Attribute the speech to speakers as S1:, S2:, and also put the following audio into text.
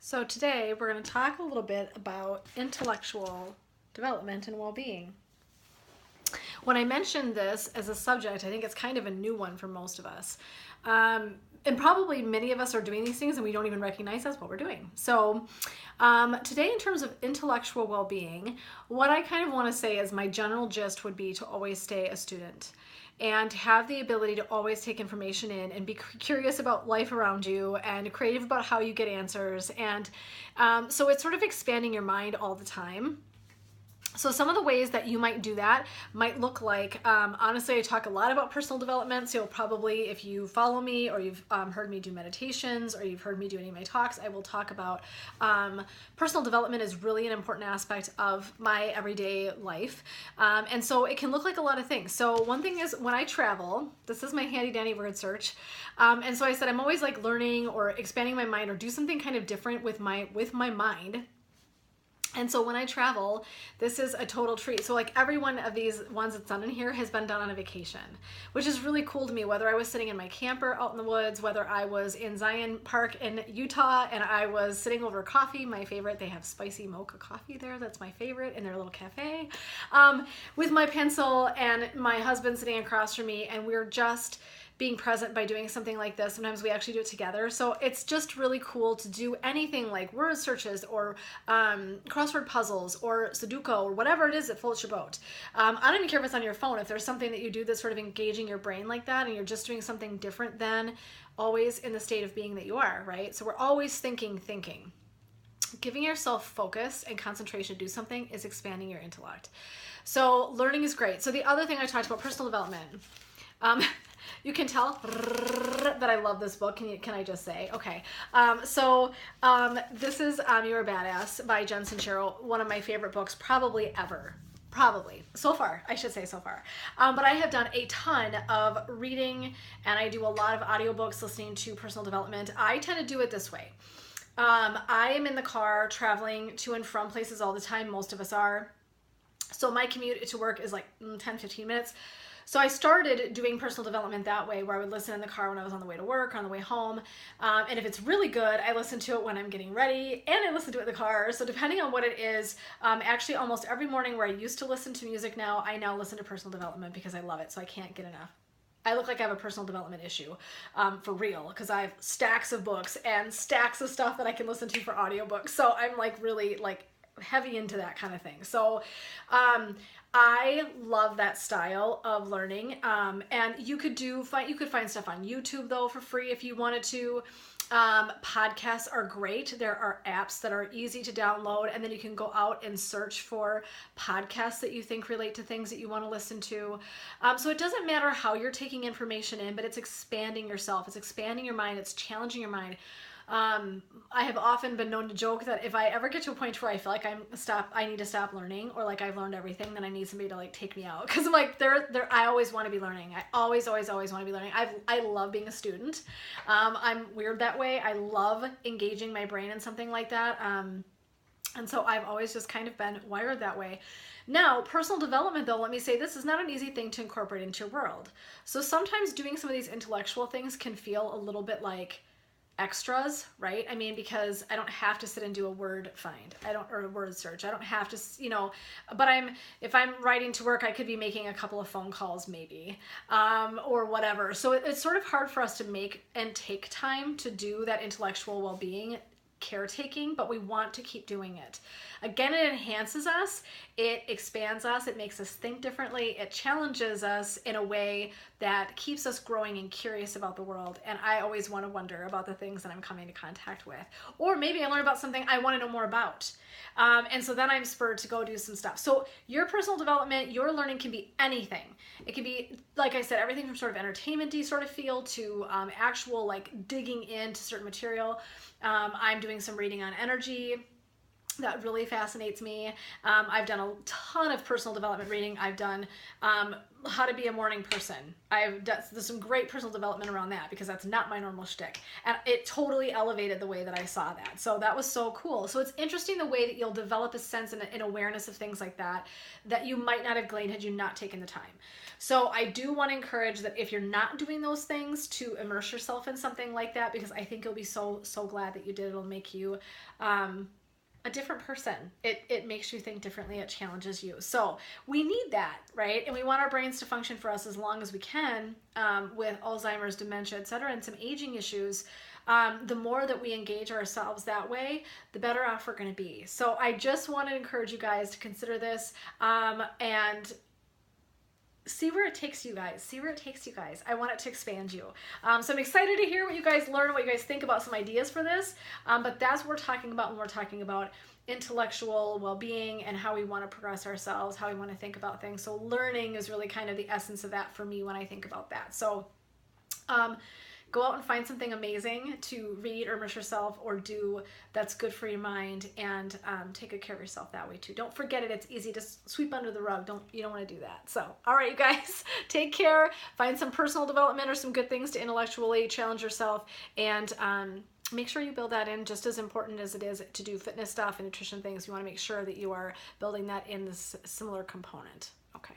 S1: So today we're going to talk a little bit about intellectual development and well-being. When I mentioned this as a subject, I think it's kind of a new one for most of us. And probably many of us are doing these things and we don't even recognize that's what we're doing. So today, in terms of intellectual well-being, what I kind of want to say is my general gist would be to always stay a student and have the ability to always take information in and be curious about life around you and creative about how you get answers. And so it's sort of expanding your mind all the time. So some of the ways that you might do that might look like, honestly, I talk a lot about personal development. So you'll probably, if you follow me or you've heard me do meditations or you've heard me do any of my talks, I will talk about personal development is really an important aspect of my everyday life. And so it can look like a lot of things. So one thing is when I travel, this is my handy dandy word search. And so I said, I'm always like learning or expanding my mind or do something kind of different with my mind. And so when I travel, this is a total treat. So like every one of these ones that's done in here has been done on a vacation, which is really cool to me, whether I was sitting in my camper out in the woods, whether I was in Zion Park in Utah and I was sitting over coffee, my favorite, they have spicy mocha coffee there. That's my favorite in their little cafe, with my pencil and my husband sitting across from me. And we're just being present by doing something like this. Sometimes we actually do it together. So it's just really cool to do anything like word searches or crossword puzzles or Sudoku or whatever it is that floats your boat. I don't even care if it's on your phone. If there's something that you do that's sort of engaging your brain like that and you're just doing something different than always in the state of being that you are, right? So we're always thinking. Giving yourself focus and concentration to do something is expanding your intellect. So learning is great. So the other thing I talked about, personal development. You can tell that I love this book. Can I just say? Okay. This is You're a Badass by Jen Sincero, one of my favorite books probably ever. Probably. So far, I should say so far. But I have done a ton of reading and I do a lot of audiobooks listening to personal development. I tend to do it this way. I am in the car traveling to and from places all the time. Most of us are. So my commute to work is like 10, 15 minutes. So I started doing personal development that way, where I would listen in the car when I was on the way to work or on the way home. And if it's really good, I listen to it when I'm getting ready and I listen to it in the car. So depending on what it is, actually almost every morning where I used to listen to music now, I now listen to personal development because I love it. So I can't get enough. I look like I have a personal development issue for real because I have stacks of books and stacks of stuff that I can listen to for audiobooks. So I'm like really like heavy into that kind of thing. So I love that style of learning. And you could find stuff on YouTube though for free if you wanted to. Podcasts are great. There are apps that are easy to download, and then you can go out and search for podcasts that you think relate to things that you want to listen to. So it doesn't matter how you're taking information in, but it's expanding yourself. It's expanding your mind. It's challenging your mind. I have often been known to joke that if I ever get to a point where I feel like I need to stop learning, or like I've learned everything, then I need somebody to like take me out. Cause I'm like, I always want to be learning. I always want to be learning. I love being a student. I'm weird that way. I love engaging my brain in something like that. And so I've always just kind of been wired that way. Now, personal development though, let me say this is not an easy thing to incorporate into your world. So sometimes doing some of these intellectual things can feel a little bit like extras, right? I mean, because I don't have to sit and do a word find. Or a word search. I don't have to, but if I'm writing to work, I could be making a couple of phone calls maybe, or whatever. So it's sort of hard for us to make and take time to do that intellectual well-being caretaking, but we want to keep doing it. Again, it enhances us, it expands us, it makes us think differently, it challenges us in a way that keeps us growing and curious about the world. And I always want to wonder about the things that I'm coming to contact with. Or maybe I learn about something I want to know more about. And so then I'm spurred to go do some stuff. So your personal development, your learning can be anything. It can be, like I said, everything from sort of entertainment-y sort of feel to actual like digging into certain material. I'm doing some reading on energy. that really fascinates me. I've done a ton of personal development reading. I've done how to be a morning person. There's some great personal development around that because that's not my normal shtick. And it totally elevated the way that I saw that. So that was so cool. So it's interesting the way that you'll develop a sense and an awareness of things like that that you might not have gleaned had you not taken the time. So I do want to encourage that if you're not doing those things, to immerse yourself in something like that, because I think you'll be so glad that you did. It'll make you a different person. It makes you think differently. It challenges you. So we need that, right? And we want our brains to function for us as long as we can, with Alzheimer's, dementia, etc., and some aging issues. The more that we engage ourselves that way, the better off we're going to be. So I just want to encourage you guys to consider this, and see where it takes you guys. See where it takes you guys. I want it to expand you. So I'm excited to hear what you guys learn, what you guys think about some ideas for this. But that's what we're talking about when we're talking about intellectual well-being and how we want to progress ourselves, how we want to think about things. So learning is really kind of the essence of that for me when I think about that. So go out and find something amazing to read or immerse yourself or do that's good for your mind, and take good care of yourself that way too. Don't forget it. It's easy to sweep under the rug. You don't want to do that. So, all right, you guys, take care. Find some personal development or some good things to intellectually challenge yourself, and make sure you build that in. Just as important as it is to do fitness stuff and nutrition things, you want to make sure that you are building that in this similar component. Okay.